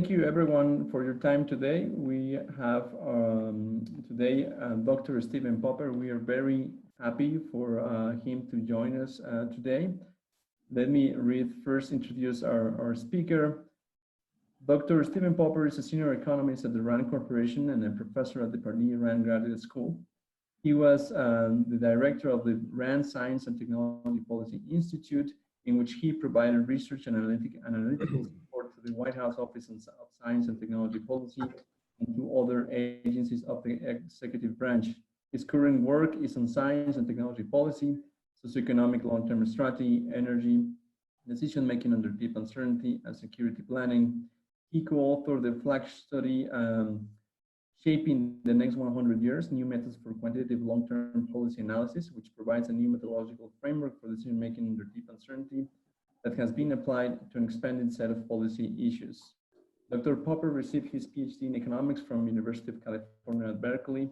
Thank you everyone for your time today. We have today Dr. Stephen Popper. We are very happy for him to join us today. Let me introduce our speaker. Dr. Stephen Popper is a senior economist at the RAND Corporation and a professor at the Carnegie RAND Graduate School. He was the director of the RAND Science and Technology Policy Institute, in which he provided research and analytical support to the White House Office of Science and Technology Policy and to other agencies of the executive branch. His current work is on science and technology policy, socioeconomic long-term strategy, energy, decision-making under deep uncertainty, and security planning. He co-authored the flagship study, Shaping the Next 100 Years, New Methods for Quantitative Long-Term Policy Analysis, which provides a new methodological framework for decision-making under deep uncertainty that has been applied to an expanded set of policy issues. Dr. Popper received his PhD in economics from University of California at Berkeley.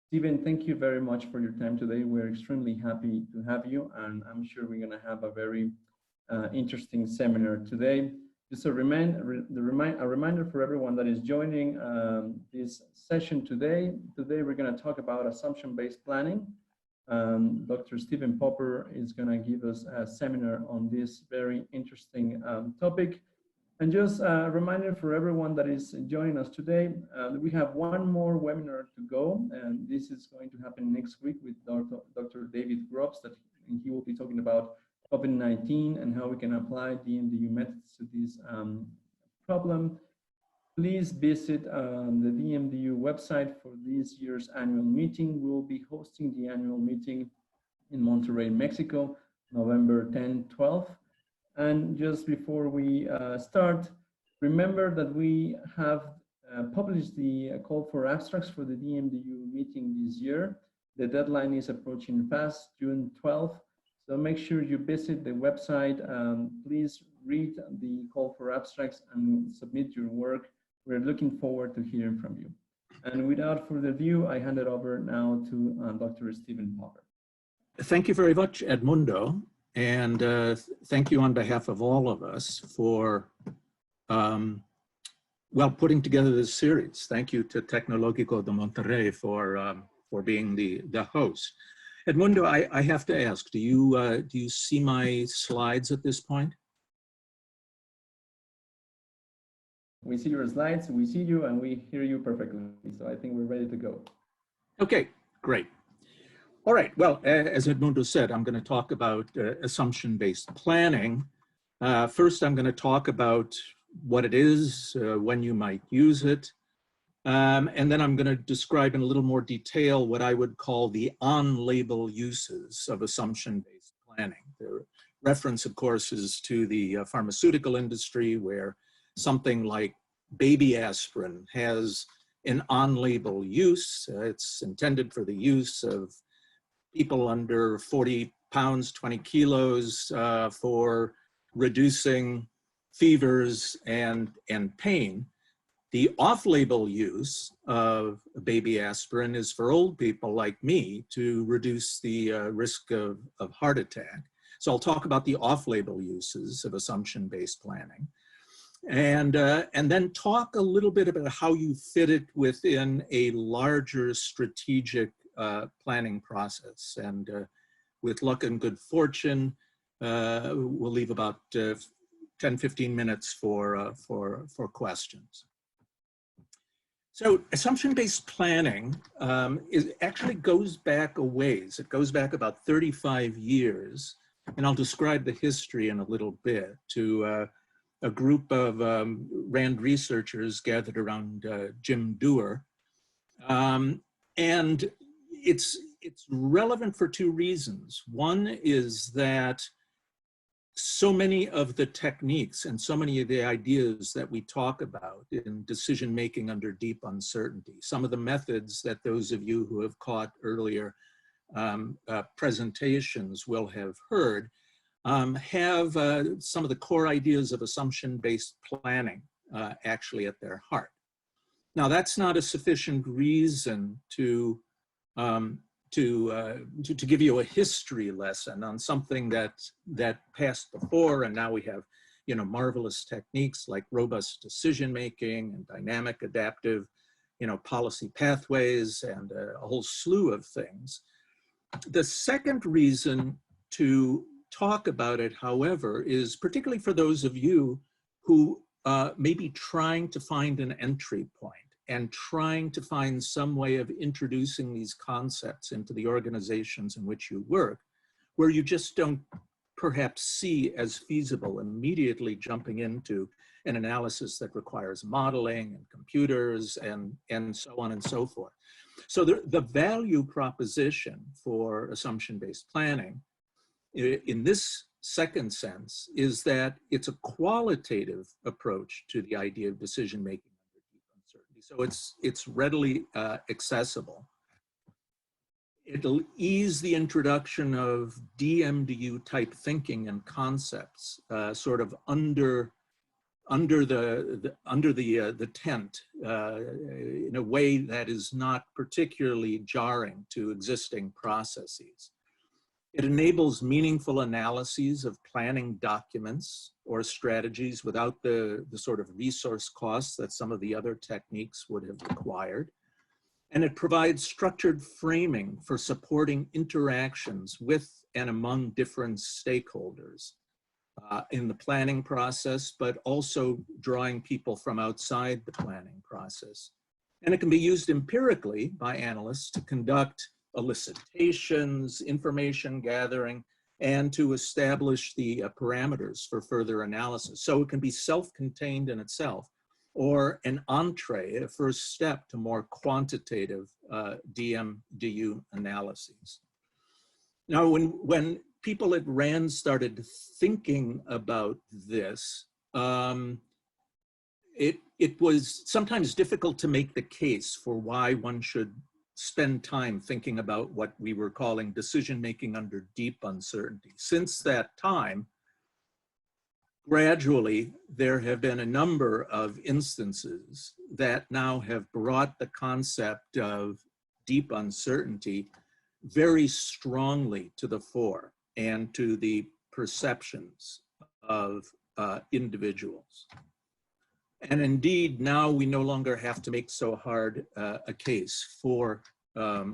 Stephen, thank you very much for your time today. We're extremely happy to have you, and I'm sure we're going to have a very interesting seminar today. Just a reminder for everyone that is joining this session today. Today we're going to talk about assumption-based planning. Dr. Stephen Popper is going to give us a seminar on this very interesting topic. And just a reminder for everyone that is joining us today, we have one more webinar to go, and this is going to happen next week with Dr. David Grubbs, that he will be talking about COVID-19 and how we can apply DMDU methods to this problem. Please visit the DMDU website for this year's annual meeting. We'll be hosting the annual meeting in Monterrey, Mexico, November 10-12. And just before we start, remember that we have published the call for abstracts for the DMDU meeting this year. The deadline is approaching fast, June 12th. So make sure you visit the website. Please read the call for abstracts and submit your work. We're looking forward to hearing from you. And without further ado, I hand it over now to Dr. Stephen Popper. Thank you very much, Edmundo. And thank you on behalf of all of us for, well, putting together this series. Thank you to Tecnológico de Monterrey for being the host. Edmundo, I have to ask, do you see my slides at this point? We see your slides, we see you, and we hear you perfectly. So I think we're ready to go. Okay, great. All right, well, as Edmundo said, I'm going to talk about assumption-based planning. First, I'm going to talk about what it is, when you might use it, and then I'm going to describe in a little more detail what I would call the on-label uses of assumption-based planning. The reference, of course, is to the pharmaceutical industry, where something like baby aspirin has an on-label use. It's intended for the use of people under 40 pounds, 20 kilos, for reducing fevers and pain. The off-label use of baby aspirin is for old people like me to reduce the risk of heart attack. So I'll talk about the off-label uses of assumption-based planning. And then talk a little bit about how you fit it within a larger strategic planning process. And with luck and good fortune, we'll leave about 10-15 minutes for questions. So assumption-based planning actually goes back a ways. It goes back about 35 years, and I'll describe the history in a little bit, to a group of RAND researchers gathered around Jim Dewar. And it's relevant for two reasons. One is that so many of the techniques and so many of the ideas that we talk about in decision-making under deep uncertainty, some of the methods that those of you who have caught earlier presentations will have heard, have some of the core ideas of assumption-based planning actually at their heart. Now, that's not a sufficient reason to give you a history lesson on something that passed before, and now we have marvelous techniques like robust decision-making and dynamic adaptive, policy pathways and a whole slew of things. The second reason to talk about it, however, is particularly for those of you who may be trying to find an entry point and trying to find some way of introducing these concepts into the organizations in which you work, where you just don't perhaps see as feasible immediately jumping into an analysis that requires modeling and computers and so on and so forth. So the value proposition for assumption-based planning in this second sense is that it's a qualitative approach to the idea of decision-making under deep uncertainty. So it's readily accessible. It'll ease the introduction of DMDU type thinking and concepts sort of under the tent in a way that is not particularly jarring to existing processes. It enables meaningful analyses of planning documents or strategies without the sort of resource costs that some of the other techniques would have required. And it provides structured framing for supporting interactions with and among different stakeholders in the planning process, but also drawing people from outside the planning process. And it can be used empirically by analysts to conduct elicitations, information gathering, and to establish the parameters for further analysis. So it can be self-contained in itself, or an entree, a first step to more quantitative DMDU analyses. Now, when people at RAND started thinking about this, it was sometimes difficult to make the case for why one should spend time thinking about what we were calling decision-making under deep uncertainty. Since that time, gradually, there have been a number of instances that now have brought the concept of deep uncertainty very strongly to the fore and to the perceptions of individuals. And indeed, now we no longer have to make so hard a case for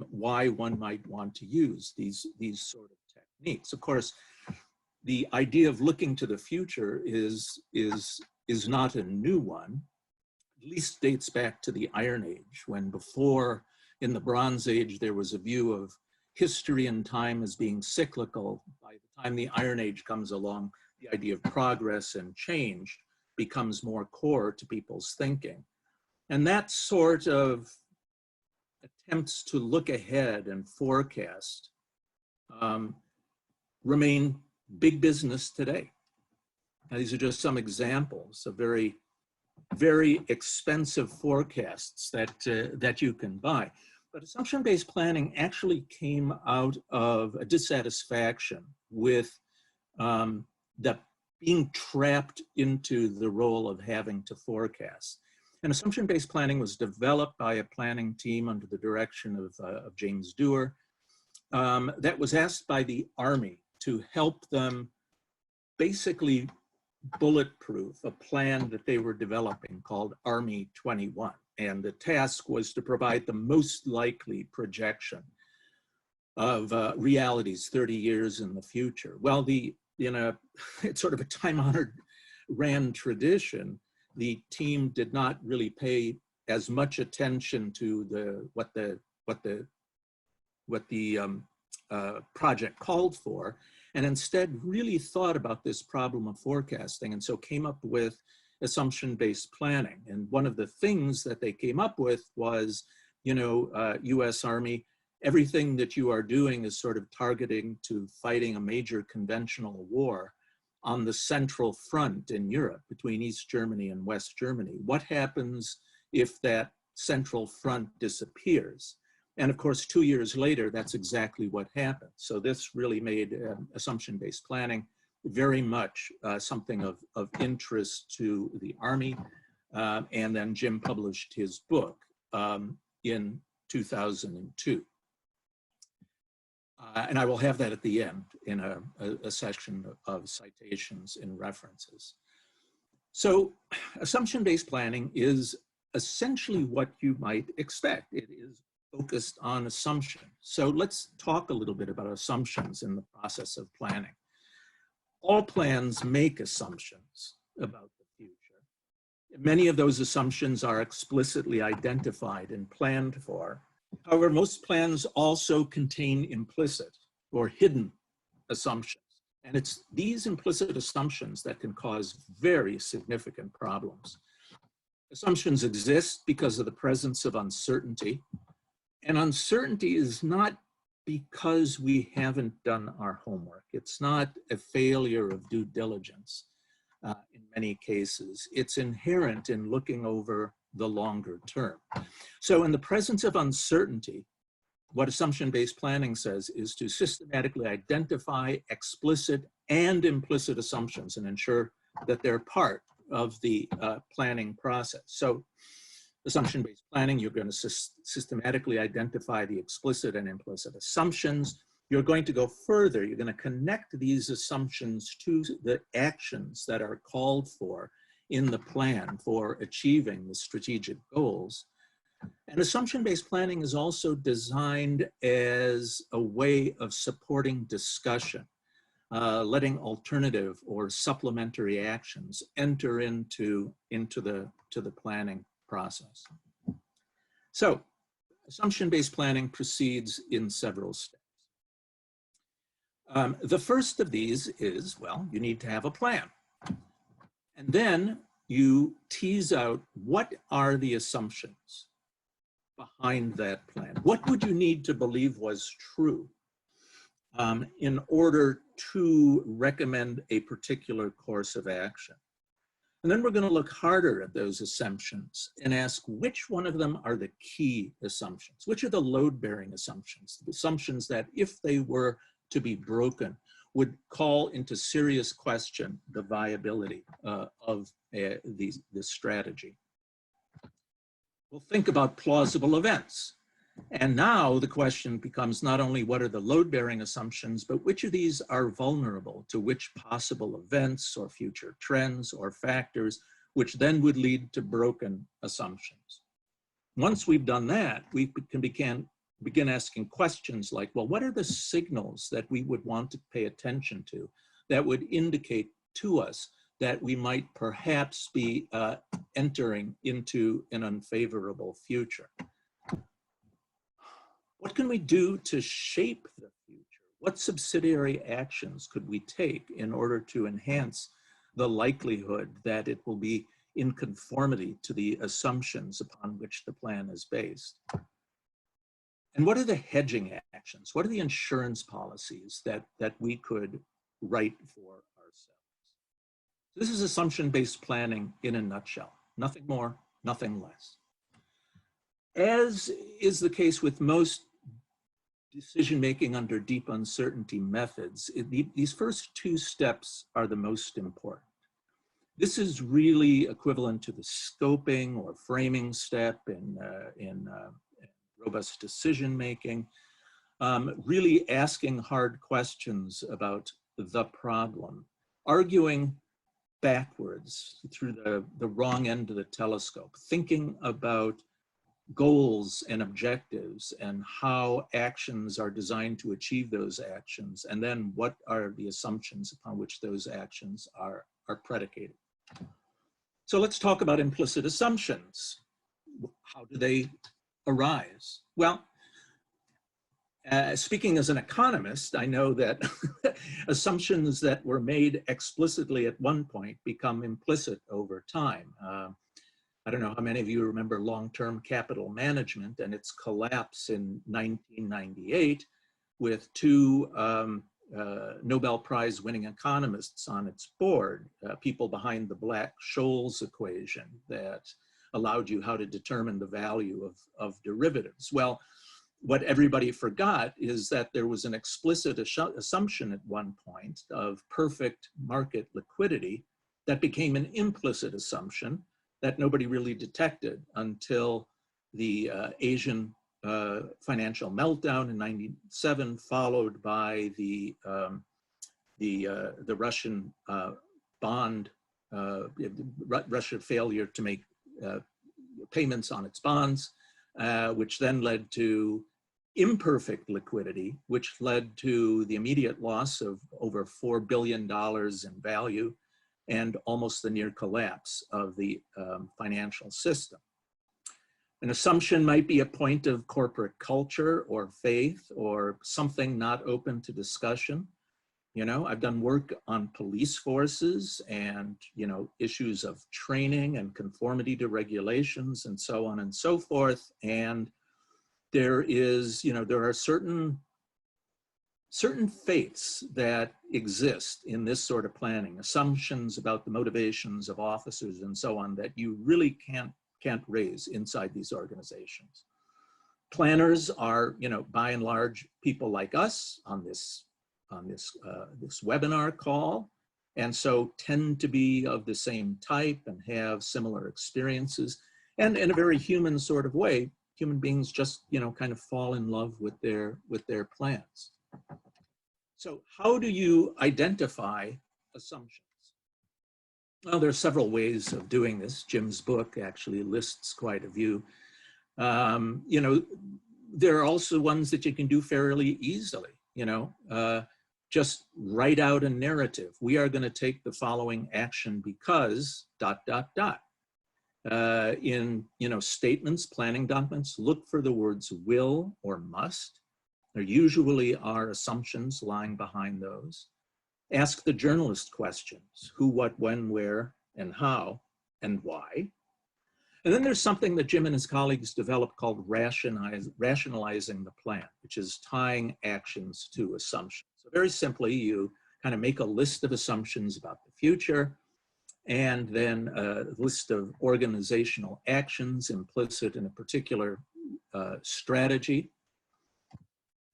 why one might want to use these sort of techniques. Of course, the idea of looking to the future is not a new one. At least dates back to the Iron Age, when before, in the Bronze Age, there was a view of history and time as being cyclical. By the time the Iron Age comes along, the idea of progress and change becomes more core to people's thinking. And that sort of attempts to look ahead and forecast remain big business today. Now, these are just some examples of very, very expensive forecasts that you can buy. But assumption-based planning actually came out of a dissatisfaction with being trapped into the role of having to forecast. And assumption-based planning was developed by a planning team under the direction of James Dewar that was asked by the Army to help them basically bulletproof a plan that they were developing called Army 21. And the task was to provide the most likely projection of realities 30 years in the future. Well, it's sort of a time-honored RAND tradition. The team did not really pay as much attention to what the project called for, and instead really thought about this problem of forecasting, and so came up with assumption-based planning. And one of the things that they came up with was, US Army, everything that you are doing is sort of targeting to fighting a major conventional war on the central front in Europe between East Germany and West Germany. What happens if that central front disappears? And of course, 2 years later, that's exactly what happened. So this really made assumption-based planning very much something of interest to the Army. And then Jim published his book in 2002. And I will have that at the end in a section of citations and references. So assumption-based planning is essentially what you might expect. It is focused on assumption. So let's talk a little bit about assumptions in the process of planning. All plans make assumptions about the future. Many of those assumptions are explicitly identified and planned for. However, most plans also contain implicit or hidden assumptions. And it's these implicit assumptions that can cause very significant problems. Assumptions exist because of the presence of uncertainty. And uncertainty is not because we haven't done our homework. It's not a failure of due diligence in many cases. It's inherent in looking over the longer term. So in the presence of uncertainty, what assumption-based planning says is to systematically identify explicit and implicit assumptions and ensure that they're part of the planning process. So assumption-based planning, you're going to systematically identify the explicit and implicit assumptions. You're going to go further. You're going to connect these assumptions to the actions that are called for in the plan for achieving the strategic goals. And assumption-based planning is also designed as a way of supporting discussion, letting alternative or supplementary actions enter into the planning process. So assumption-based planning proceeds in several steps. The first of these is, well, you need to have a plan. And then you tease out what are the assumptions behind that plan. What would you need to believe was true in order to recommend a particular course of action? And then we're going to look harder at those assumptions and ask which one of them are the key assumptions, which are the load-bearing assumptions, the assumptions that if they were to be broken would call into serious question the viability of this strategy. We'll think about plausible events. And now the question becomes not only what are the load-bearing assumptions, but which of these are vulnerable to which possible events or future trends or factors, which then would lead to broken assumptions. Once we've done that, we can begin asking questions like, well, what are the signals that we would want to pay attention to that would indicate to us that we might perhaps be entering into an unfavorable future? What can we do to shape the future? What subsidiary actions could we take in order to enhance the likelihood that it will be in conformity to the assumptions upon which the plan is based? And what are the hedging actions? What are the insurance policies that we could write for ourselves? This is assumption-based planning in a nutshell. Nothing more, nothing less. As is the case with most decision-making under deep uncertainty methods, these first two steps are the most important. This is really equivalent to the scoping or framing step in robust decision-making, really asking hard questions about the problem, arguing backwards through the wrong end of the telescope, thinking about goals and objectives and how actions are designed to achieve those actions, and then what are the assumptions upon which those actions are predicated. So let's talk about implicit assumptions. How do they arise? Well, speaking as an economist, I know that assumptions that were made explicitly at one point become implicit over time. I don't know how many of you remember long-term capital management and its collapse in 1998 with two Nobel Prize winning economists on its board, people behind the Black-Scholes equation that allowed you how to determine the value of derivatives. Well, what everybody forgot is that there was an explicit assumption at one point of perfect market liquidity that became an implicit assumption that nobody really detected until the Asian financial meltdown in '97, followed by the Russian bond Russia's failure to make payments on its bonds, which then led to imperfect liquidity, which led to the immediate loss of over $4 billion in value and almost the near collapse of the financial system. An assumption might be a point of corporate culture or faith or something not open to discussion. You know, I've done work on police forces and, you know, issues of training and conformity to regulations and so on and so forth. And there is, you know, there are certain faiths that exist in this sort of planning, assumptions about the motivations of officers and so on that you really can't raise inside these organizations. Planners are, you know, by and large, people like us on this webinar call, and so tend to be of the same type and have similar experiences. And in a very human sort of way, human beings just, you know, kind of fall in love with their plans. So how do you identify assumptions? Well, there are several ways of doing this. Jim's book actually lists quite a few. You know, there are also ones that you can do fairly easily, you know. Just write out a narrative. We are going to take the following action because ... In, you know, statements, planning documents, look for the words will or must. There usually are assumptions lying behind those. Ask the journalist questions: who, what, when, where, and how, and why. And then there's something that Jim and his colleagues developed called rationalizing the plan, which is tying actions to assumptions. So very simply, you kind of make a list of assumptions about the future, and then a list of organizational actions implicit in a particular strategy.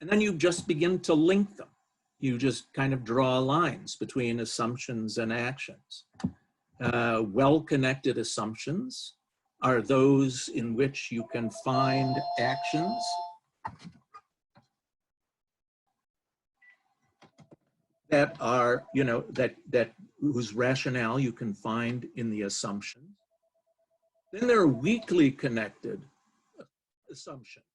And then you just begin to link them. You just kind of draw lines between assumptions and actions. Well-connected assumptions are those in which you can find actions that are, you know, whose rationale you can find in the assumptions. Then there are weakly connected assumptions.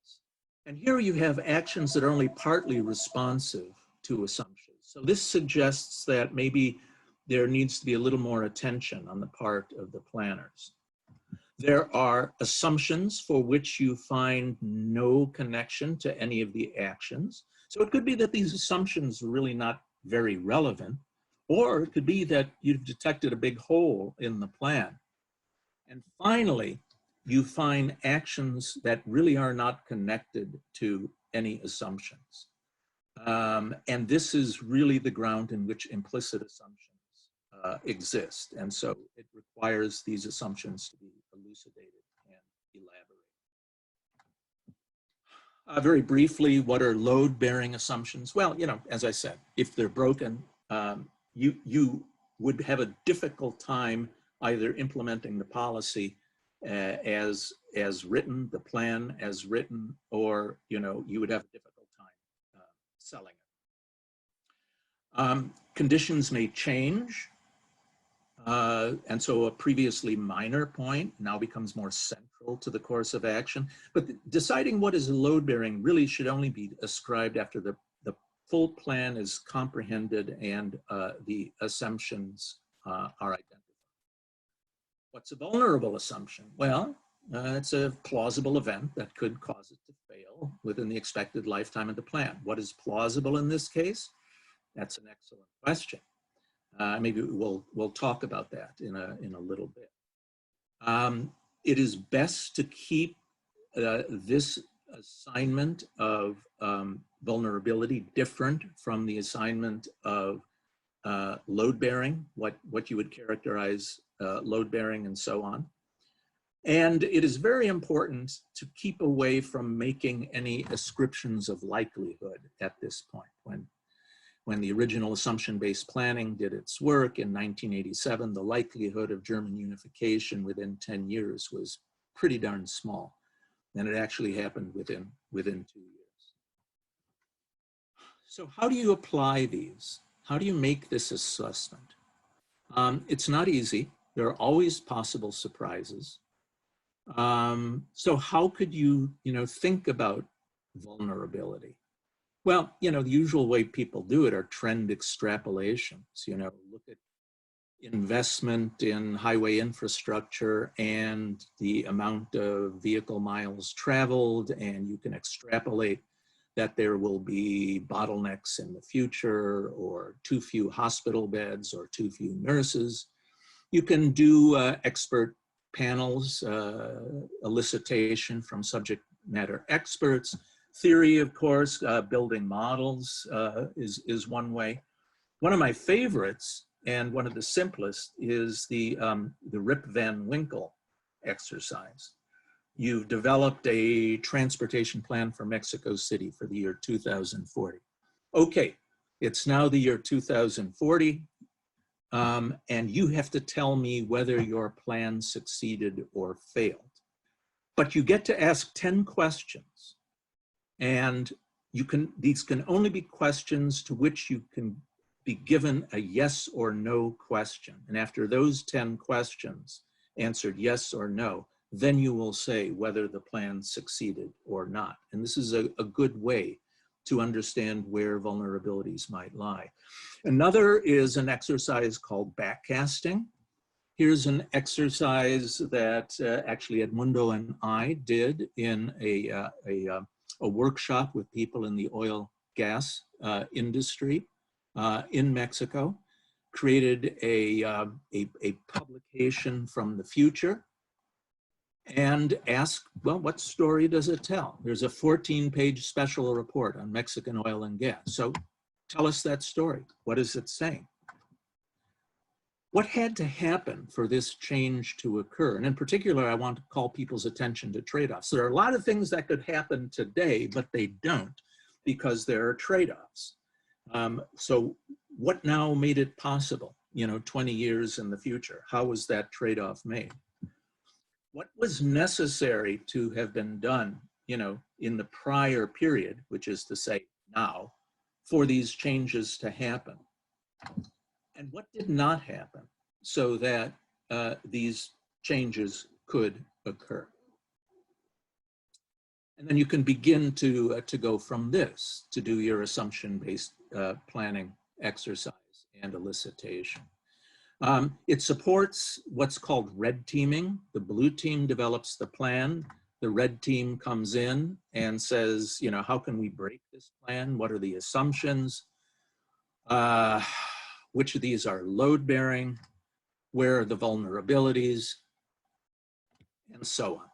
And here you have actions that are only partly responsive to assumptions. So this suggests that maybe there needs to be a little more attention on the part of the planners. There are assumptions for which you find no connection to any of the actions. So it could be that these assumptions are really not very relevant, or it could be that you've detected a big hole in the plan. And finally, you find actions that really are not connected to any assumptions. And this is really the ground in which implicit assumptions exist. And so it requires these assumptions to be elucidated and elaborated. Very briefly, what are load-bearing assumptions? Well, you know, as I said, if they're broken, you would have a difficult time either implementing the policy as written, the plan as written, or, you know, you would have a difficult time selling it. Conditions may change. And so a previously minor point now becomes more central to the course of action. But deciding what is load-bearing really should only be ascribed after the full plan is comprehended and the assumptions are identified. What's a vulnerable assumption? Well, it's a plausible event that could cause it to fail within the expected lifetime of the plan. What is plausible in this case? That's an excellent question. Maybe we'll talk about that in a little bit. It is best to keep this assignment of vulnerability different from the assignment of load-bearing, what you would characterize load-bearing and so on. And it is very important to keep away from making any ascriptions of likelihood at this point. When the original assumption-based planning did its work in 1987, the likelihood of German unification within 10 years was pretty darn small. And it actually happened within 2 years. So how do you apply these? How do you make this assessment? It's not easy. There are always possible surprises. So how could you, think about vulnerability? Well, the usual way people do it are trend extrapolations, look at investment in highway infrastructure and the amount of vehicle miles traveled, and you can extrapolate that there will be bottlenecks in the future, or too few hospital beds, or too few nurses. You can do expert panels, elicitation from subject matter experts. Theory, of course, building models is one way. One of my favorites, and one of the simplest, is the Rip Van Winkle exercise. You've developed a transportation plan for Mexico City for the year 2040. Okay, it's now the year 2040, and you have to tell me whether your plan succeeded or failed. But you get to ask 10 questions, and these can only be questions to which you can be given a yes or no question. And after those 10 questions answered yes or no, then you will say whether the plan succeeded or not. And this is a good way to understand where vulnerabilities might lie. Another is an exercise called backcasting. Here's an exercise that actually Edmundo and I did in a workshop with people in the oil gas industry in Mexico. Created a publication from the future and asked, well, what story does it tell? There's a 14-page special report on Mexican oil and gas. So tell us that story. What is it saying? What had to happen for this change to occur? And in particular, I want to call people's attention to trade-offs. There are a lot of things that could happen today, but they don't, because there are trade-offs. So what now made it possible, 20 years in the future? How was that trade-off made? What was necessary to have been done, in the prior period, which is to say now, for these changes to happen? And what did not happen so that these changes could occur? And then you can begin to go from this to do your assumption-based planning exercise and elicitation. It supports what's called red teaming. The blue team develops the plan. The red team comes in and says, how can we break this plan? What are the assumptions? Which of these are load-bearing? Where are the vulnerabilities? And so on.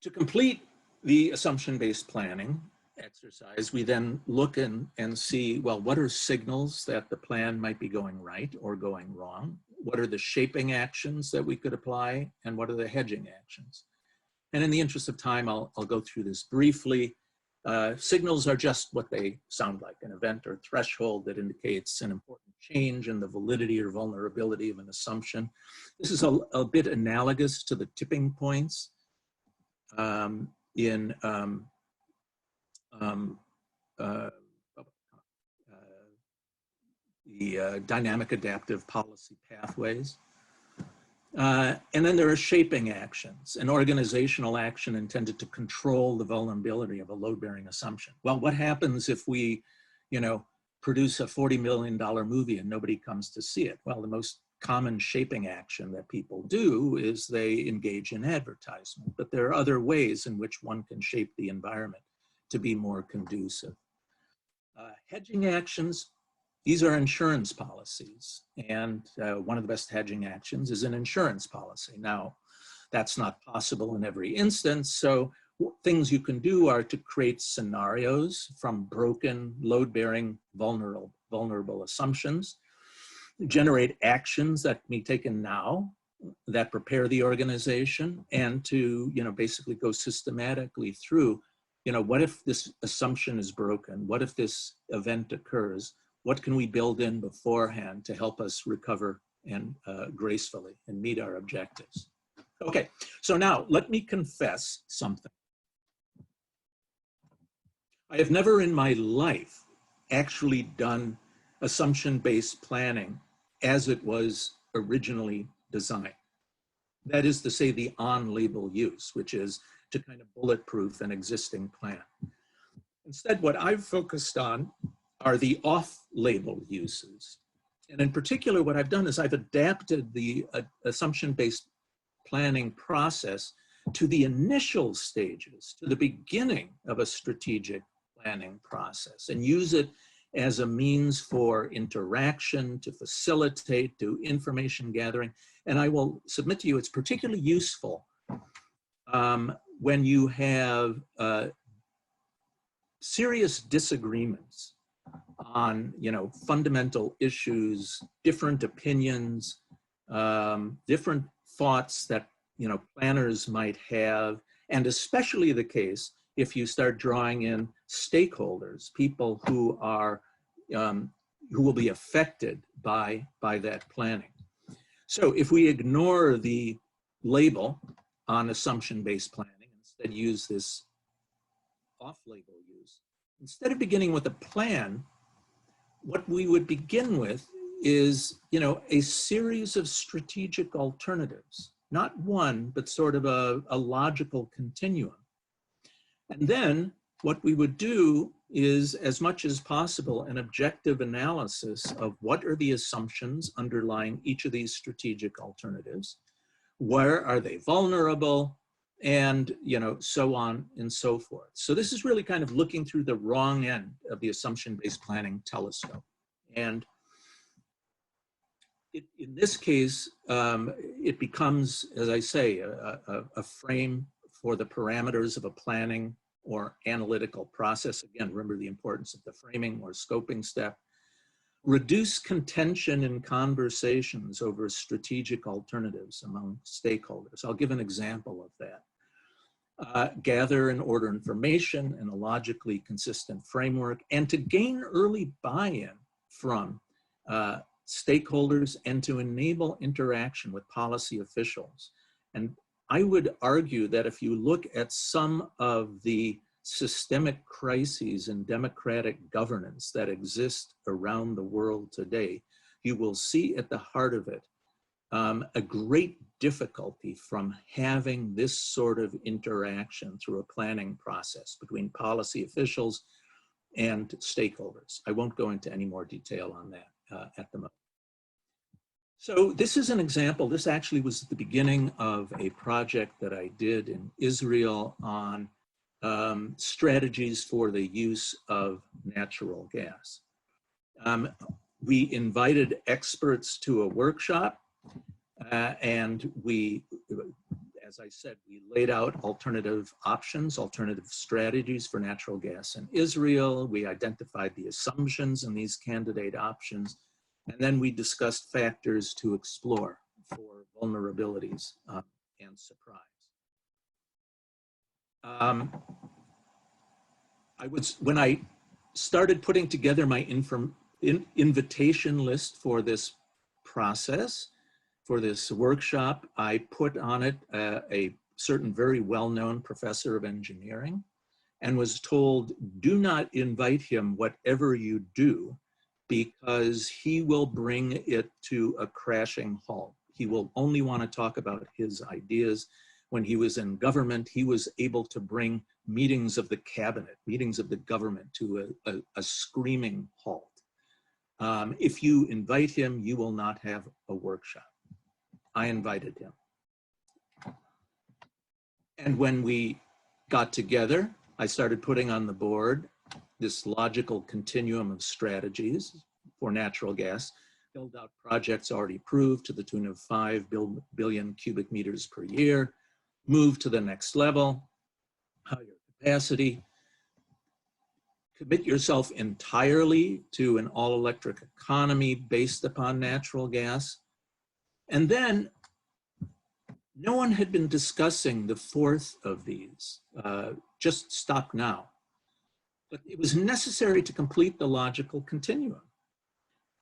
To complete the assumption-based planning exercise, we then look and see, well, what are signals that the plan might be going right or going wrong? What are the shaping actions that we could apply? And what are the hedging actions? And in the interest of time, I'll go through this briefly. Signals are just what they sound like, an event or threshold that indicates an important change in the validity or vulnerability of an assumption. This is a bit analogous to the tipping points in the dynamic adaptive policy pathways. And then there are shaping actions, an organizational action intended to control the vulnerability of a load-bearing assumption. Well, what happens if we, produce a $40 million movie and nobody comes to see it? Well, the most common shaping action that people do is they engage in advertisement, but there are other ways in which one can shape the environment to be more conducive. Hedging actions, these are insurance policies, and one of the best hedging actions is an insurance policy. Now, that's not possible in every instance, so things you can do are to create scenarios from broken, load-bearing, vulnerable assumptions, generate actions that can be taken now that prepare the organization, and to basically go systematically through, what if this assumption is broken? What if this event occurs? What can we build in beforehand to help us recover and gracefully and meet our objectives? Okay, so now let me confess something. I have never in my life actually done assumption-based planning as it was originally designed. That is to say, the on-label use, which is to kind of bulletproof an existing plan. Instead, what I've focused on are the off-label uses. And in particular, what I've done is I've adapted the assumption-based planning process to the initial stages, to the beginning of a strategic planning process, and use it as a means for interaction, to facilitate, to information gathering. And I will submit to you, it's particularly useful when you have serious disagreements on, fundamental issues, different opinions, different thoughts that, planners might have, and especially the case if you start drawing in stakeholders, people who are, who will be affected by that planning. So if we ignore the label on assumption-based planning, instead use this off-label use, instead of beginning with a plan, what we would begin with is, a series of strategic alternatives, not one, but sort of a logical continuum. And then what we would do is, as much as possible, an objective analysis of what are the assumptions underlying each of these strategic alternatives, where are they vulnerable, and so on and so forth. So this is really kind of looking through the wrong end of the assumption-based planning telescope. And in this case, it becomes, as I say, a frame for the parameters of a planning or analytical process. Again, remember the importance of the framing or scoping step. Reduce contention in conversations over strategic alternatives among stakeholders. I'll give an example of that. Gather and order information in a logically consistent framework, and to gain early buy-in from stakeholders and to enable interaction with policy officials. And I would argue that if you look at some of the systemic crises in democratic governance that exist around the world today, you will see at the heart of it a great difficulty from having this sort of interaction through a planning process between policy officials and stakeholders. I won't go into any more detail on that at the moment. So this is an example. This actually was the beginning of a project that I did in Israel on strategies for the use of natural gas. We invited experts to a workshop, and we, as I said, we laid out alternative options, alternative strategies for natural gas in Israel. We identified the assumptions in these candidate options, and then we discussed factors to explore for vulnerabilities and surprise. When I started putting together my invitation list for this process, for this workshop, I put on it a certain very well-known professor of engineering and was told, do not invite him whatever you do, because he will bring it to a crashing halt. He will only want to talk about his ideas. When he was in government, he was able to bring meetings of the cabinet, meetings of the government to a screaming halt. If you invite him, you will not have a workshop. I invited him. And when we got together, I started putting on the board this logical continuum of strategies for natural gas, build out projects already proved to the tune of 5 billion cubic meters per year, move to the next level, higher capacity, commit yourself entirely to an all-electric economy based upon natural gas. And then no one had been discussing the fourth of these, just stop now. But it was necessary to complete the logical continuum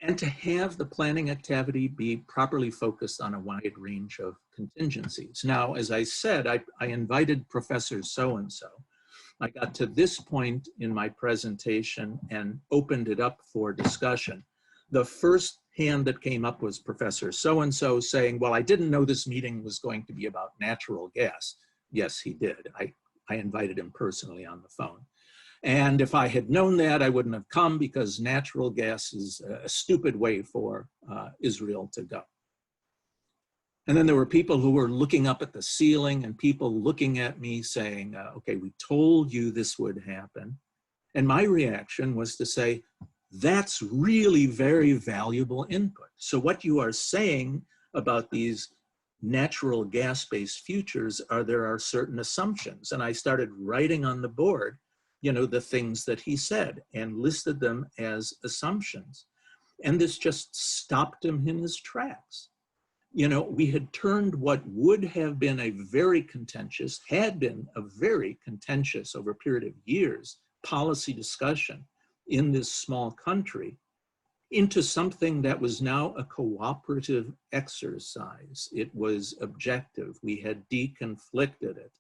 and to have the planning activity be properly focused on a wide range of contingencies. Now, as I said, I invited Professor so-and-so. I got to this point in my presentation and opened it up for discussion. The first hand that came up was Professor so-and-so saying, well, I didn't know this meeting was going to be about natural gas. Yes, he did. I invited him personally on the phone. And if I had known that, I wouldn't have come because natural gas is a stupid way for Israel to go. And then there were people who were looking up at the ceiling and people looking at me saying, okay, we told you this would happen. And my reaction was to say, that's really very valuable input. So what you are saying about these natural gas-based futures there are certain assumptions. And I started writing on the board, you know, the things that he said and listed them as assumptions. And this just stopped him in his tracks. You know, we had turned what would have been a very contentious, had been a very contentious over a period of years, policy discussion in this small country into something that was now a cooperative exercise. It was objective. We had deconflicted it.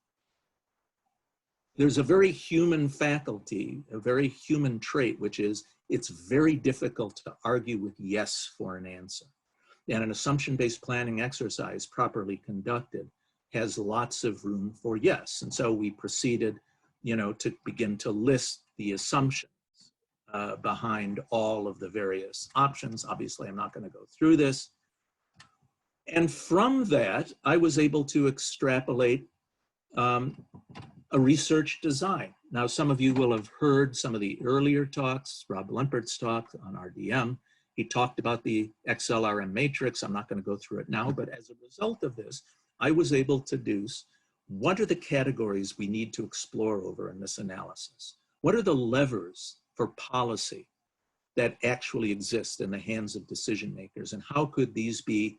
There's a very human faculty, a very human trait, which is it's very difficult to argue with yes for an answer. And an assumption-based planning exercise properly conducted has lots of room for yes. And so we proceeded, you know, to begin to list the assumptions behind all of the various options. Obviously, I'm not going to go through this. And from that, I was able to extrapolate a research design. Now, some of you will have heard some of the earlier talks, Rob Lempert's talk on RDM. He talked about the XLRM matrix. I'm not going to go through it now, but as a result of this, I was able to deduce what are the categories we need to explore over in this analysis? What are the levers for policy that actually exist in the hands of decision makers? And how could these be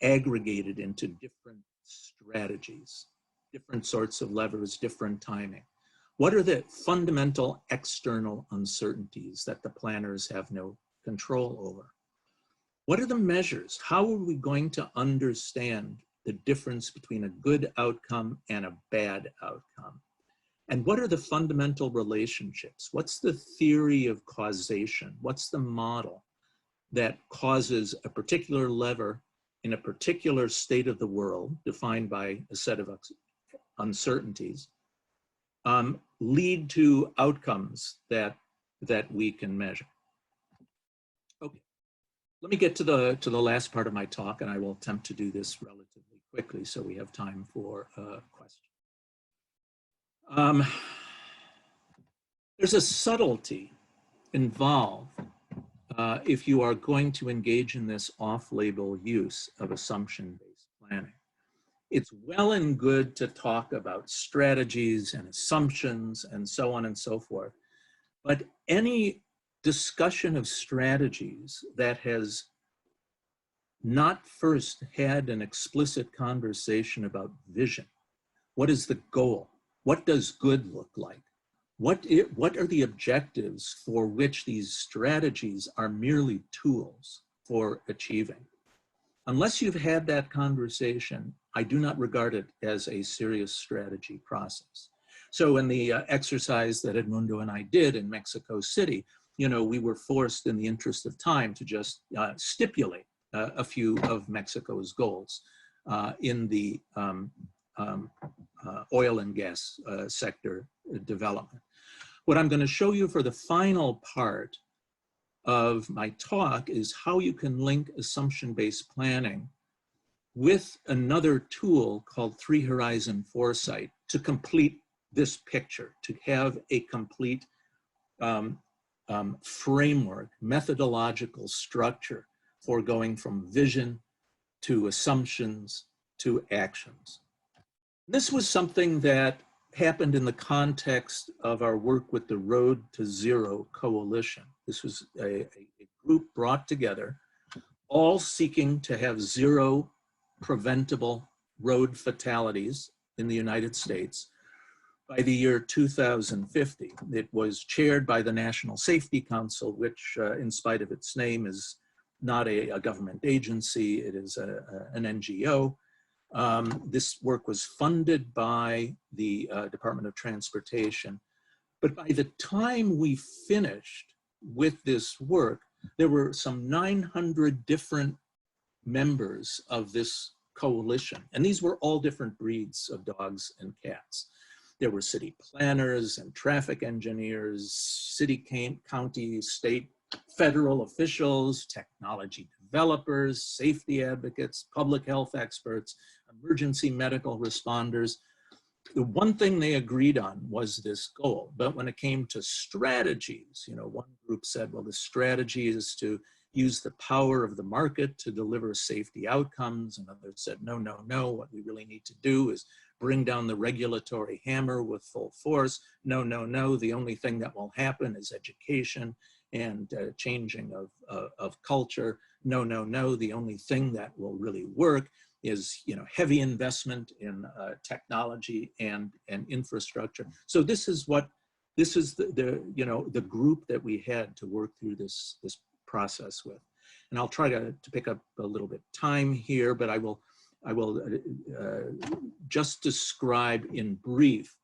aggregated into different strategies, different sorts of levers, different timing? What are the fundamental external uncertainties that the planners have no control over? What are the measures? How are we going to understand the difference between a good outcome and a bad outcome? And what are the fundamental relationships? What's the theory of causation? What's the model that causes a particular lever in a particular state of the world, defined by a set of uncertainties, lead to outcomes that we can measure? Okay, let me get to the last part of my talk, and I will attempt to do this relatively quickly so we have time for questions. There's a subtlety involved if you are going to engage in this off-label use of assumption-based planning. It's well and good to talk about strategies and assumptions and so on and so forth, but any discussion of strategies that has not first had an explicit conversation about vision. What is the goal? What does good look like? What are the objectives for which these strategies are merely tools for achieving? Unless you've had that conversation, I do not regard it as a serious strategy process. So in the exercise that Edmundo and I did in Mexico City, you know, we were forced in the interest of time to just stipulate a few of Mexico's goals in the oil and gas sector development. What I'm going to show you for the final part of my talk is how you can link assumption-based planning with another tool called Three Horizon Foresight to complete this picture, to have a complete framework, methodological structure for going from vision to assumptions to actions. This was something that happened in the context of our work with the Road to Zero Coalition. This was a group brought together, all seeking to have zero preventable road fatalities in the United States by the year 2050. It was chaired by the National Safety Council, which in spite of its name is not a government agency, it is an NGO. This work was funded by the Department of Transportation. But by the time we finished with this work, there were some 900 different members of this coalition. And these were all different breeds of dogs and cats. There were city planners and traffic engineers, city, county, state, federal officials, technology developers, safety advocates, public health experts, emergency medical responders. The one thing they agreed on was this goal. But when it came to strategies, you know, one group said, well, the strategy is to use the power of the market to deliver safety outcomes. And others said, no, no, no, what we really need to do is bring down the regulatory hammer with full force. No, no, no, the only thing that will happen is education and changing of culture. No, no, no, the only thing that will really work is, you know, heavy investment in technology and infrastructure. So this is the you know, the group that we had to work through this process with. And I'll try to pick up a little bit time here, but I will just describe in brief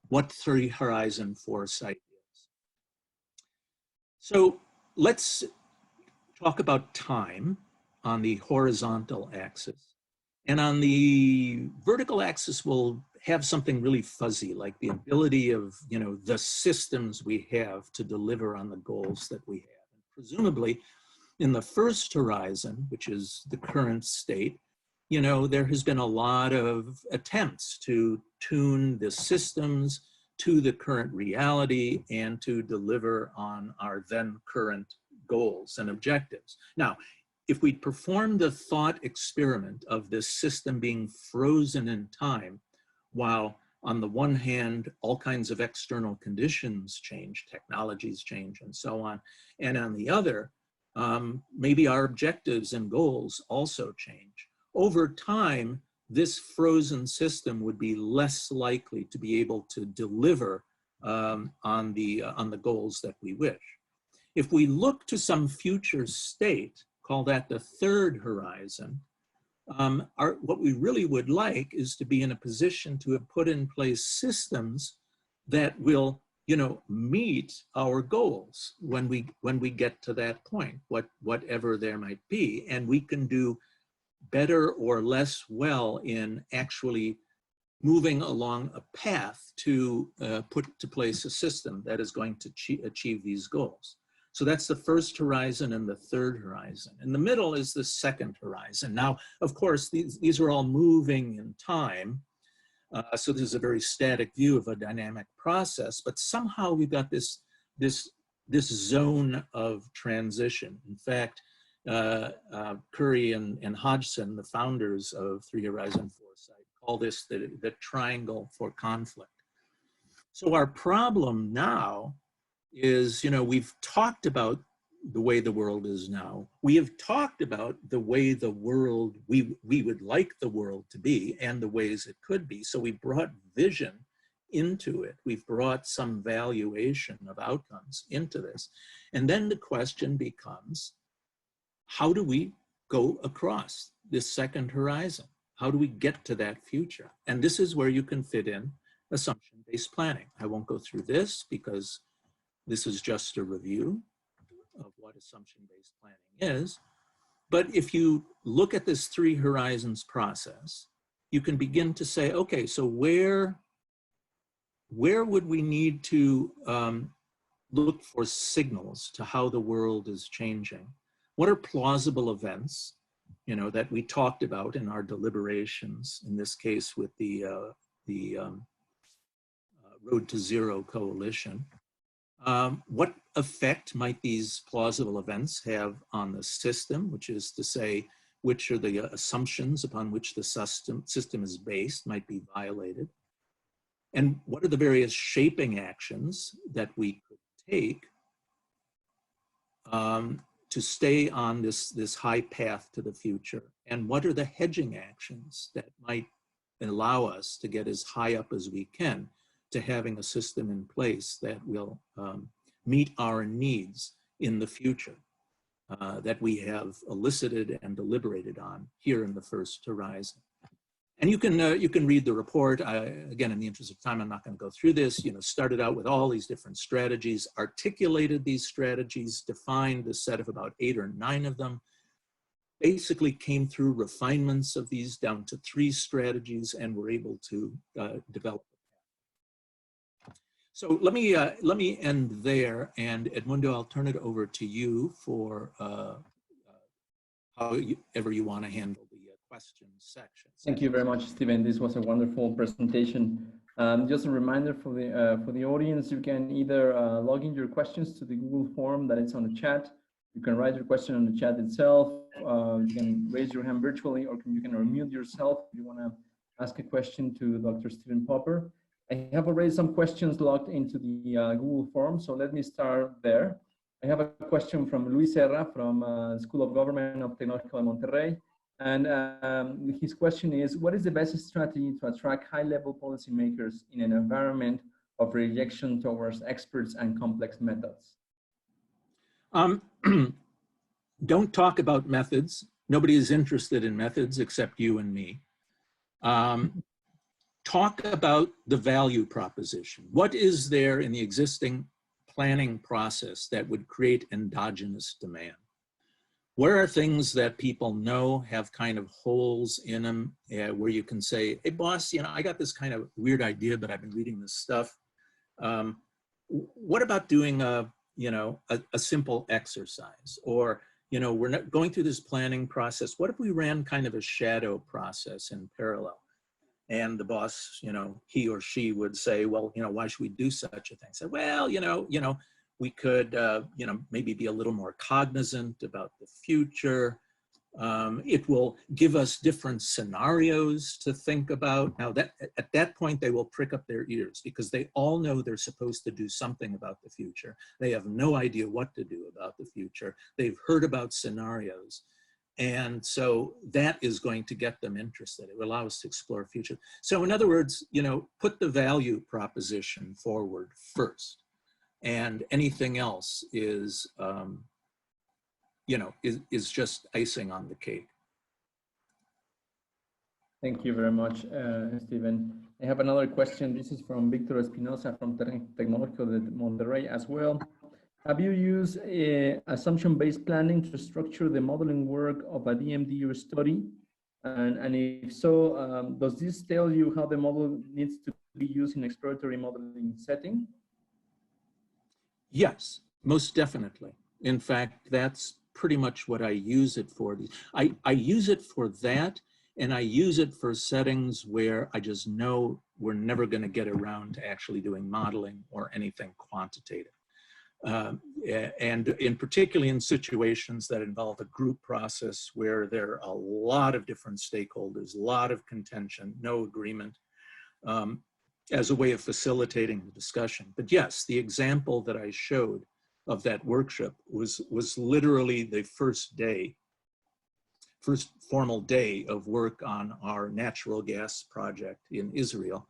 what Three Horizon Foresight is. So let's talk about time on the horizontal axis. And on the vertical axis, we'll have something really fuzzy, like the ability of, you know, the systems we have to deliver on the goals that we have. And presumably, in the first horizon, which is the current state, you know, there has been a lot of attempts to tune the systems to the current reality and to deliver on our then current goals and objectives. Now, if we perform the thought experiment of this system being frozen in time, while on the one hand, all kinds of external conditions change, technologies change, and so on, and on the other, maybe our objectives and goals also change. Over time, this frozen system would be less likely to be able to deliver on the goals that we wish. If we look to some future state, call that the third horizon, what we really would like is to be in a position to have put in place systems that will, you know, meet our goals when we get to that point, whatever there might be, and we can do better or less well in actually moving along a path to put to place a system that is going to achieve these goals. So that's the first horizon and the third horizon. In the middle is the second horizon. Now, of course, these are all moving in time. So this is a very static view of a dynamic process, but somehow we've got this zone of transition. In fact, Curry and Hodgson, the founders of Three Horizon Foresight, call this the triangle for conflict. So our problem now is, you know, we've talked about the way the world is now. We have talked about the way the world, we would like the world to be and the ways it could be. So we brought vision into it. We've brought some valuation of outcomes into this. And then the question becomes, how do we go across this second horizon? How do we get to that future? And this is where you can fit in assumption-based planning. I won't go through this because this is just a review of what assumption-based planning is. But if you look at this three horizons process, you can begin to say, okay, so where would we need to look for signals to how the world is changing? What are plausible events, you know, that we talked about in our deliberations, in this case with the Road to Zero Coalition? What effect might these plausible events have on the system, which is to say, which are the assumptions upon which the system is based might be violated? And what are the various shaping actions that we could take to stay on this high path to the future? And what are the hedging actions that might allow us to get as high up as we can to having a system in place that will meet our needs in the future that we have elicited and deliberated on here in the first horizon? And you can read the report. Again, in the interest of time, I'm not going to go through this. Started out with all these different strategies, articulated these strategies, defined a set of about 8 or 9 of them, basically came through refinements of these down to 3 strategies, and were able to develop. So let me end there, and Edmundo, I'll turn it over to you for however you want to handle the question sections. Thank you very much, Stephen. This was a wonderful presentation. Just a reminder for the audience, you can either log in your questions to the Google form that is on the chat. You can write your question on the chat itself. You can raise your hand virtually, or you can unmute yourself if you want to ask a question to Dr. Stephen Popper. I have already some questions logged into the Google form, so let me start there. I have a question from Luis Serra from School of Government of Tecnológico de Monterrey. And his question is, what is the best strategy to attract high-level policymakers in an environment of rejection towards experts and complex methods? Don't talk about methods. Nobody is interested in methods except you and me. Talk about the value proposition. What is there in the existing planning process that would create endogenous demand? Where are things that people know have kind of holes in them where you can say, hey boss, I got this kind of weird idea, but I've been reading this stuff. What about doing a simple exercise? Or, we're not going through this planning process. What if we ran kind of a shadow process in parallel? And the boss, he or she would say, well, why should we do such a thing? Say, well, we could, maybe be a little more cognizant about the future. It will give us different scenarios to think about. Now, at that point, they will prick up their ears because they all know they're supposed to do something about the future. They have no idea what to do about the future. They've heard about scenarios. And so that is going to get them interested. It will allow us to explore future. So in other words, put the value proposition forward first. And anything else is, is just icing on the cake. Thank you very much, Stephen. I have another question. This is from Victor Espinosa from Tecnológico de Monterrey as well. Have you used assumption-based planning to structure the modeling work of a DMDU study? And if so, does this tell you how the model needs to be used in exploratory modeling setting? Yes, most definitely. In fact, that's pretty much what I use it for. I use it for that, and I use it for settings where I just know we're never going to get around to actually doing modeling or anything quantitative. And particularly in situations that involve a group process where there are a lot of different stakeholders, a lot of contention, no agreement, as a way of facilitating the discussion. But yes, the example that I showed of that workshop was literally the first formal day of work on our natural gas project in Israel,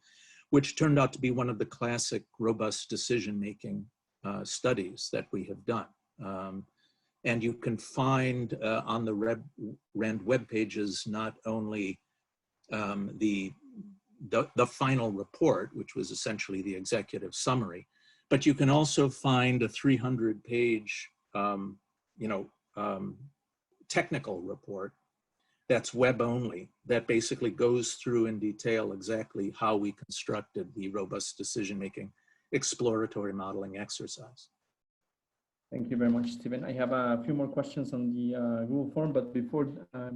which turned out to be one of the classic robust decision-making studies that we have done. And you can find on the RAND web pages not only the final report, which was essentially the executive summary, but you can also find a 300-page, technical report that's web only, that basically goes through in detail exactly how we constructed the robust decision-making exploratory modeling exercise. Thank you very much, Stephen. I have a few more questions on the Google form, but before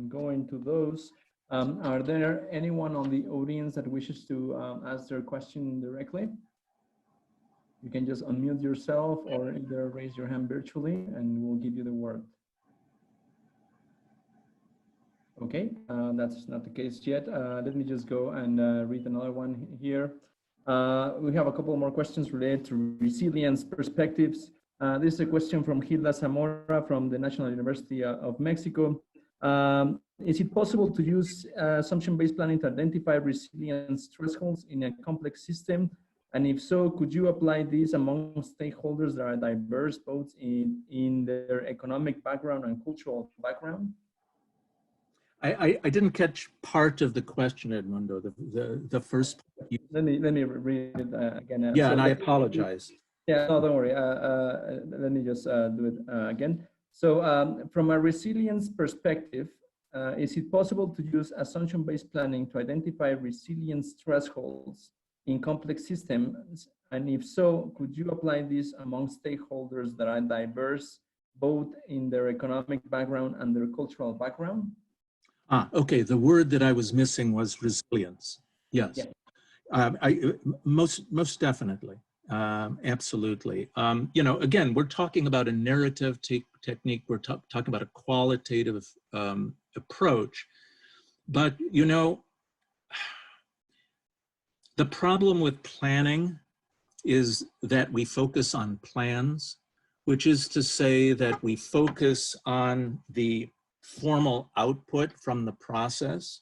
going to those, are there anyone on the audience that wishes to ask their question directly? You can just unmute yourself or either raise your hand virtually and we'll give you the word. Okay, that's not the case yet. Let me just go and read another one here. We have a couple more questions related to resilience perspectives. This is a question from Hilda Zamora from the National University of Mexico. Is it possible to use assumption-based planning to identify resilience thresholds in a complex system? And if so, could you apply this among stakeholders that are diverse both in their economic background and cultural background? I didn't catch part of the question, Edmundo, the first. Let me read it again. Yeah, So and I apologize. yeah, no, don't worry. Let me just do it again. So from a resilience perspective, is it possible to use assumption-based planning to identify resilience thresholds in complex systems? And if so, could you apply this among stakeholders that are diverse, both in their economic background and their cultural background? Okay, the word that I was missing was resilience. Yes, Yeah. most definitely, absolutely. You know, again, we're talking about a narrative technique. We're talking about a qualitative approach, but you know, the problem with planning is that we focus on plans, which is to say that we focus on the formal output from the process.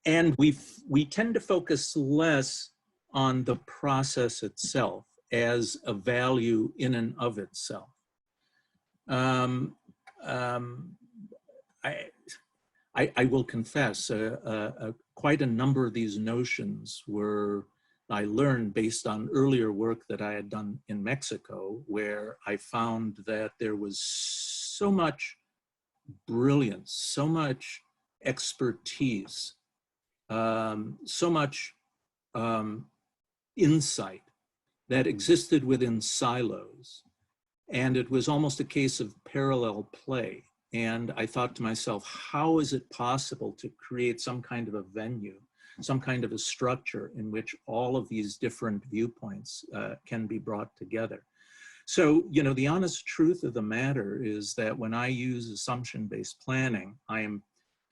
And we tend to focus less on the process itself as a value in and of itself. I will confess, quite a number of these notions I learned based on earlier work that I had done in Mexico, where I found that there was so much brilliance, so much expertise, so much insight that existed within silos. And it was almost a case of parallel play. And I thought to myself, how is it possible to create some kind of a venue, some kind of a structure in which all of these different viewpoints can be brought together? So, you know, the honest truth of the matter is that when I use assumption-based planning, I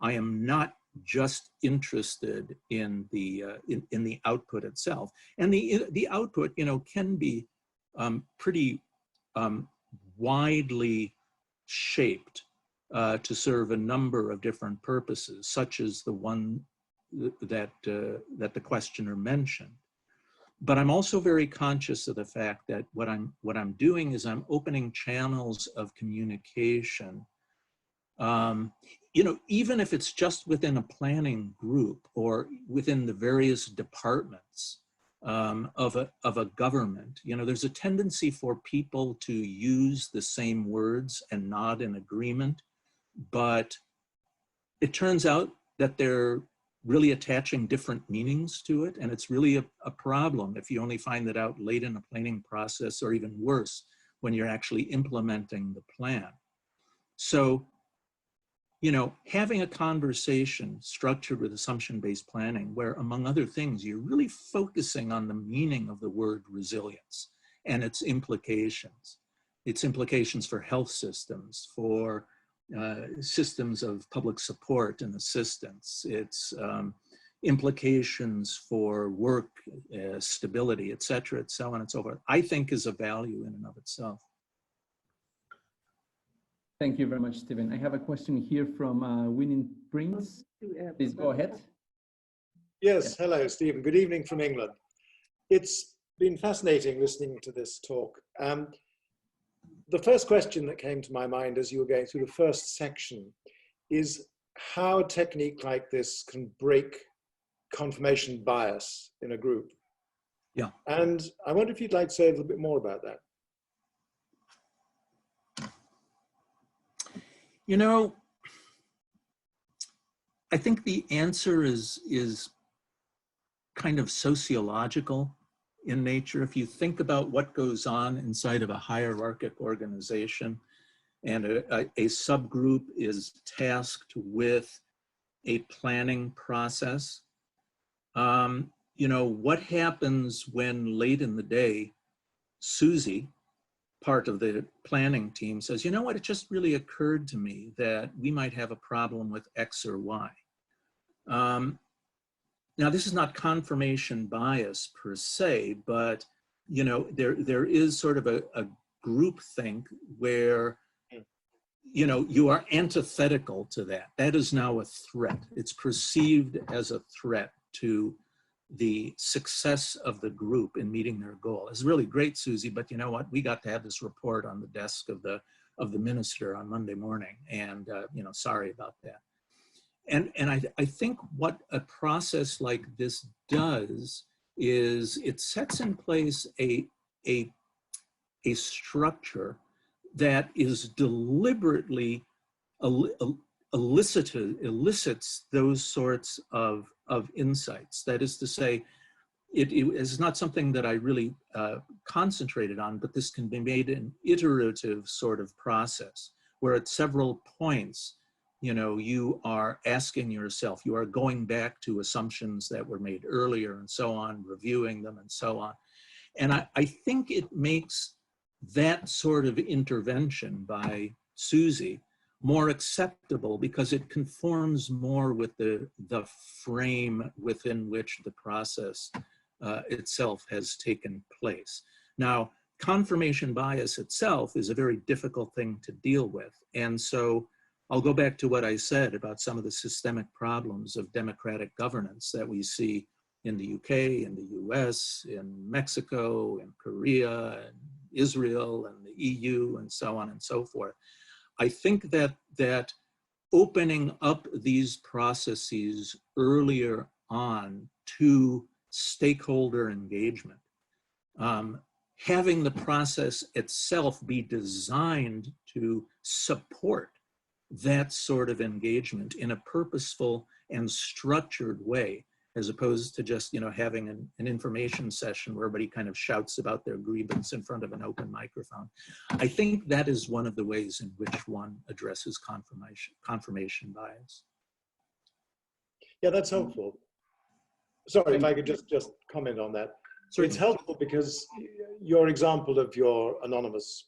am not just interested in the output itself, and the output, you know, can be pretty widely shaped to serve a number of different purposes, such as the one that the questioner mentioned. But I'm also very conscious of the fact that what I'm doing is I'm opening channels of communication. You know, even if it's just within a planning group or within the various departments of a government, you know, there's a tendency for people to use the same words and nod in agreement, but it turns out that they're really attaching different meanings to it, and it's really a problem if you only find that out late in the planning process, or even worse, when you're actually implementing the plan. So, you know, having a conversation structured with assumption-based planning, where among other things, you're really focusing on the meaning of the word resilience and its implications for health systems, for systems of public support and assistance, its implications for work stability, et cetera, and so on and so forth, I think is a value in and of itself. Thank you very much, Stephen. I have a question here from Winning Prince. Please go ahead. Yes, hello, Stephen. Good evening from England. It's been fascinating listening to this talk. The first question that came to my mind as you were going through the first section is how a technique like this can break confirmation bias in a group. Yeah. And I wonder if you'd like to say a little bit more about that. You know, I think the answer is kind of sociological in nature. If you think about what goes on inside of a hierarchic organization, and a subgroup is tasked with a planning process, you know, what happens when late in the day, Susie, part of the planning team, says, you know what, it just really occurred to me that we might have a problem with X or Y. Now, this is not confirmation bias per se, but you know, there is sort of a group think where, you know, you are antithetical to that. That is now a threat. It's perceived as a threat to the success of the group in meeting their goal. It's really great, Susie, but you know what? We got to have this report on the desk of the minister on Monday morning, and you know, sorry about that. I think what a process like this does is it sets in place a structure that is deliberately elicits those sorts of insights. That is to say, it is not something that I really concentrated on, but this can be made an iterative sort of process where at several points, you know, you are asking yourself, you are going back to assumptions that were made earlier and so on, reviewing them and so on. And I think it makes that sort of intervention by Susie more acceptable because it conforms more with the frame within which the process itself has taken place. Now, confirmation bias itself is a very difficult thing to deal with. And so I'll go back to what I said about some of the systemic problems of democratic governance that we see in the UK, in the US, in Mexico, in Korea, and Israel, and the EU, and so on and so forth. I think that opening up these processes earlier on to stakeholder engagement, having the process itself be designed to support that sort of engagement in a purposeful and structured way, as opposed to just, you know, having an information session where everybody kind of shouts about their grievance in front of an open microphone. I think that is one of the ways in which one addresses confirmation bias. Yeah, that's helpful. Sorry, if I could just comment on that. So it's helpful because your example of your anonymous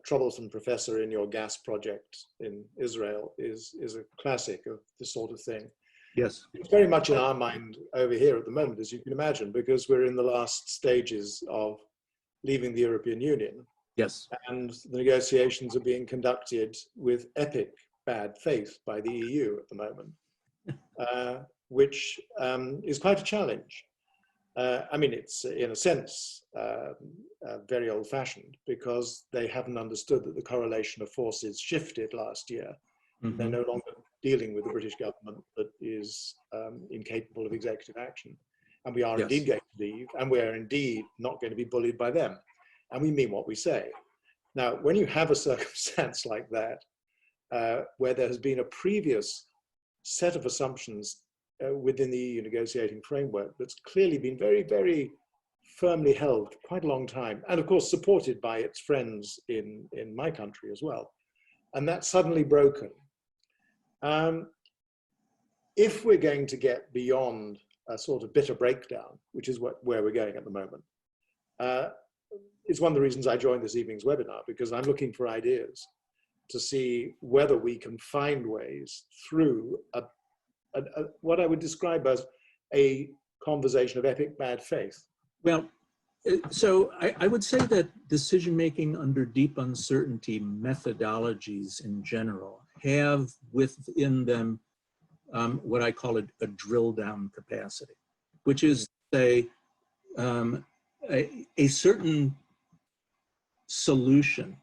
troublesome professor in your gas project in Israel is a classic of this sort of thing. Yes. It's very much in our mind over here at the moment, as you can imagine, because we're in the last stages of leaving the European Union. Yes. And the negotiations are being conducted with epic bad faith by the EU at the moment, which is quite a challenge. I mean, it's in a sense very old-fashioned because they haven't understood that the correlation of forces shifted last year. Mm-hmm. They're no longer dealing with the British government that is incapable of executive action. And we are indeed going to leave, and we are indeed not going to be bullied by them. And we mean what we say. Now, when you have a circumstance like that, where there has been a previous set of assumptions within the EU negotiating framework that's clearly been very, very firmly held for quite a long time, and of course supported by its friends in my country as well, and that's suddenly broken. If we're going to get beyond a sort of bitter breakdown, which is where we're going at the moment, it's one of the reasons I joined this evening's webinar, because I'm looking for ideas to see whether we can find ways through what I would describe as a conversation of epic bad faith. Well, so I would say that decision-making under deep uncertainty methodologies in general have within them what I call a drill-down capacity, which is, say, a certain solution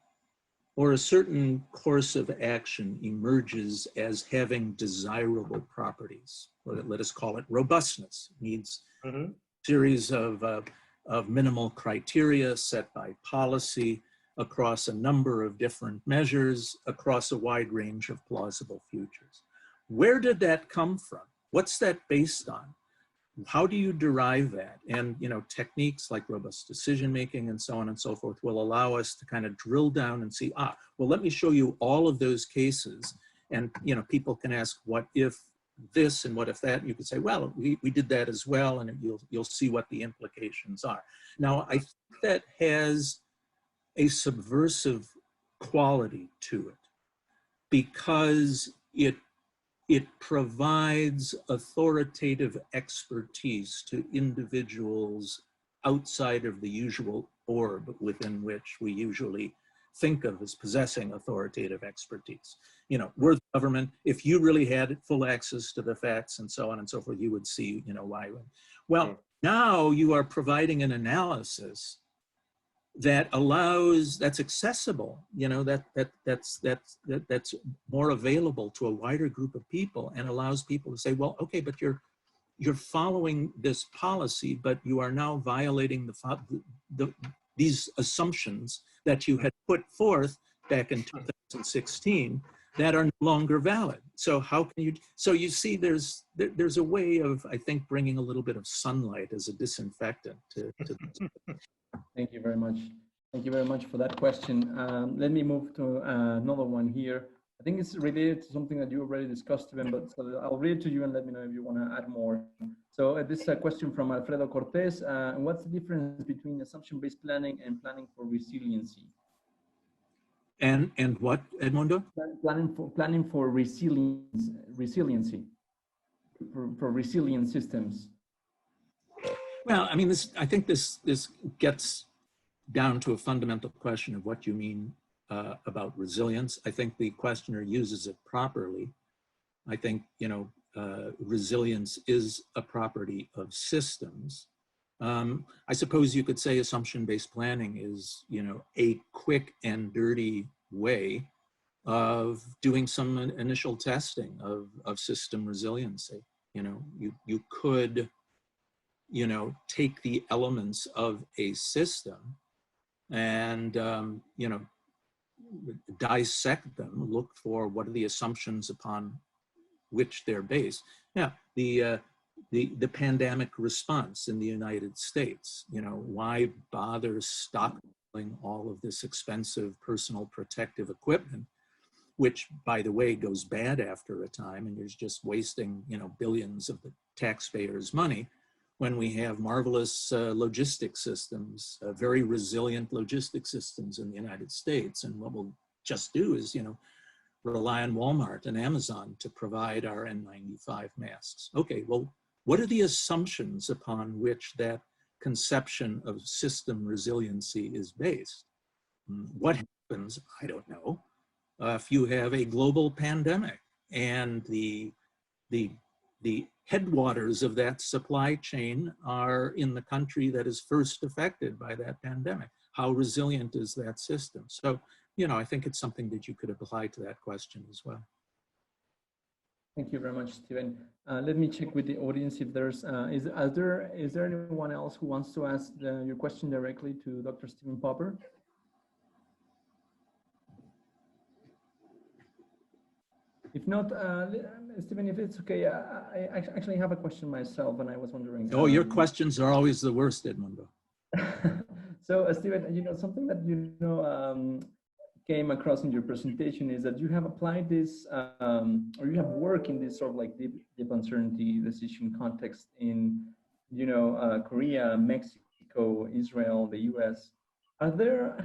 or a certain course of action emerges as having desirable properties, or let us call it robustness. It needs a series of minimal criteria set by policy across a number of different measures, across a wide range of plausible futures. Where did that come from? What's that based on? How do you derive that? And, you know, techniques like robust decision-making and so on and so forth will allow us to kind of drill down and see, well, let me show you all of those cases. And, you know, people can ask, what if this and what if that? And you could say, well, we did that as well, and you'll see what the implications are. Now, I think that has a subversive quality to it because it provides authoritative expertise to individuals outside of the usual orb within which we usually think of as possessing authoritative expertise. You know, we're the government. If you really had full access to the facts and so on and so forth, you would see, you know, why. Well, now you are providing an analysis that allows, that's accessible, you know, that's more available to a wider group of people, and allows people to say, well, okay, but you're following this policy, but you are now violating these assumptions that you had put forth back in 2016 that are no longer valid. So how can you, so you see there's a way of, I think, bringing a little bit of sunlight as a disinfectant to Thank you very much. Thank you very much for that question. Let me move to another one here. I think it's related to something that you already discussed, Steven, but so I'll read it to you and let me know if you want to add more. So this is a question from Alfredo Cortez. What's the difference between assumption-based planning and planning for resiliency? And what, Edmundo? Planning for resiliency, for resilient systems. Well, I mean, I think this gets down to a fundamental question of what you mean about resilience. I think the questioner uses it properly. I think, you know, resilience is a property of systems. I suppose you could say assumption-based planning is, you know, a quick and dirty way of doing some initial testing of system resiliency. You know, you could, you know, take the elements of a system and, you know, dissect them, look for what are the assumptions upon which they're based. Yeah, the pandemic response in the United States, you know, why bother stockpiling all of this expensive personal protective equipment, which, by the way, goes bad after a time, and you're just wasting, you know, billions of the taxpayers' money, when we have marvelous logistic systems, very resilient logistic systems in the United States. And what we'll just do is, you know, rely on Walmart and Amazon to provide our N95 masks. Okay, well, what are the assumptions upon which that conception of system resiliency is based? What happens, I don't know, if you have a global pandemic and the headwaters of that supply chain are in the country that is first affected by that pandemic? How resilient is that system? So, you know, I think it's something that you could apply to that question as well. Thank you very much, Steven. Let me check with the audience if there's, is there anyone else who wants to ask your question directly to Dr. Steven Popper? If not, Steven, if it's okay, I actually have a question myself, and I was wondering. Oh, your questions are always the worst, Edmundo. So, Steven, you know, something that you know came across in your presentation is that you have applied this, or you have worked in this sort of like deep uncertainty decision context in, you know, Korea, Mexico, Israel, the U.S. Are there,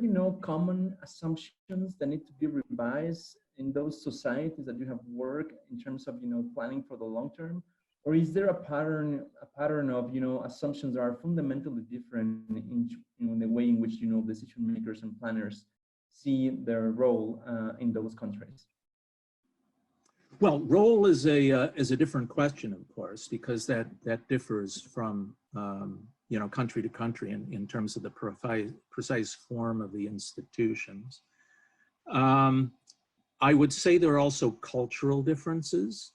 you know, common assumptions that need to be revised in those societies that you have worked in terms of, you know, planning for the long term? Or is there a pattern of, you know, assumptions that are fundamentally different in, you know, in the way in which, you know, decision makers and planners see their role in those countries? Well, role is a different question, of course, because that differs from you know, country to country in terms of the precise form of the institutions. I would say there are also cultural differences.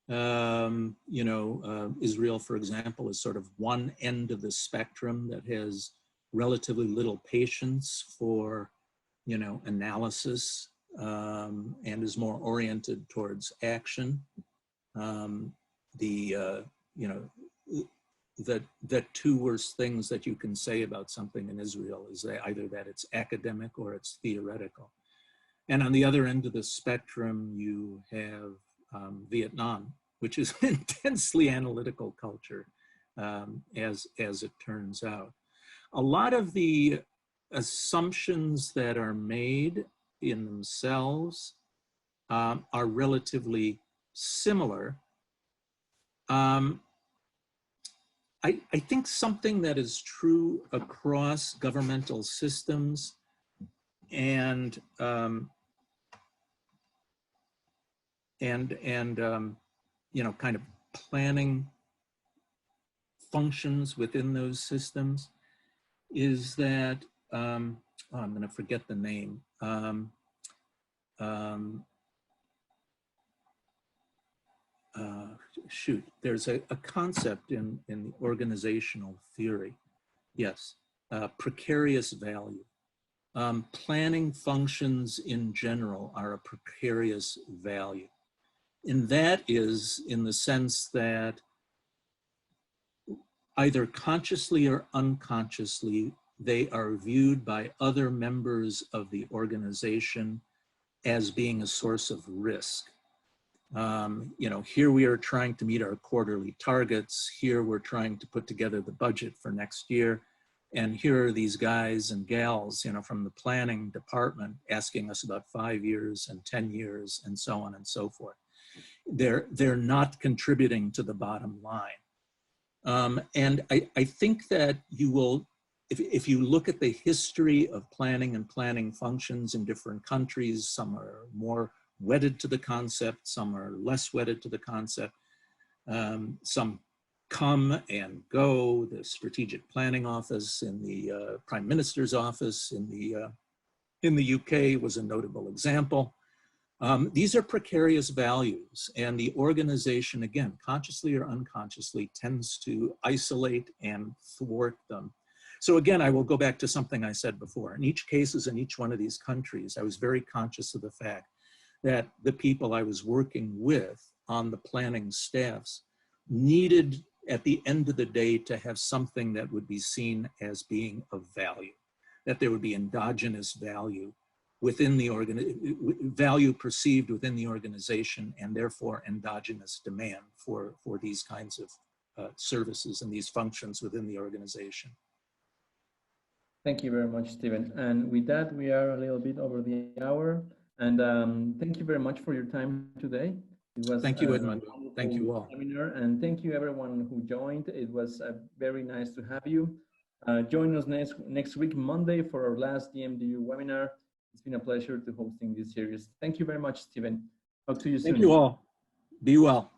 You know, Israel, for example, is sort of one end of the spectrum that has relatively little patience for, you know, analysis and is more oriented towards action. You know, the two worst things that you can say about something in Israel is either that it's academic or it's theoretical. And on the other end of the spectrum, you have Vietnam, which is an intensely analytical culture, as it turns out. A lot of the assumptions that are made in themselves are relatively similar. I think something that is true across governmental systems and you know, kind of planning functions within those systems is that, oh, I'm going to forget the name. Shoot, there's a concept in the organizational theory. Yes, precarious value. Planning functions in general are a precarious value. And that is in the sense that either consciously or unconsciously, they are viewed by other members of the organization as being a source of risk. You know, here we are trying to meet our quarterly targets. Here we're trying to put together the budget for next year. And here are these guys and gals, you know, from the planning department asking us about 5 years and 10 years and so on and so forth. They're not contributing to the bottom line. And I think that you will, if you look at the history of planning and planning functions in different countries, some are more wedded to the concept, some are less wedded to the concept. Some come and go. The Strategic Planning Office in the Prime Minister's office in the UK was a notable example. These are precarious values, and the organization, again, consciously or unconsciously, tends to isolate and thwart them. So again, I will go back to something I said before. In each cases, in each one of these countries, I was very conscious of the fact that the people I was working with on the planning staffs needed, at the end of the day, to have something that would be seen as being of value, that there would be endogenous value within the value perceived within the organization, and therefore endogenous demand for these kinds of services and these functions within the organization. Thank you very much, Stephen. And with that, we are a little bit over the hour. And thank you very much for your time today. It was thank you, Edmund. Thank you all. Seminar, and thank you everyone who joined. It was very nice to have you. Join us next week, Monday, for our last DMDU webinar. It's been a pleasure to hosting this series. Thank you very much, Stephen. Talk to you soon. Thank you all. Be well.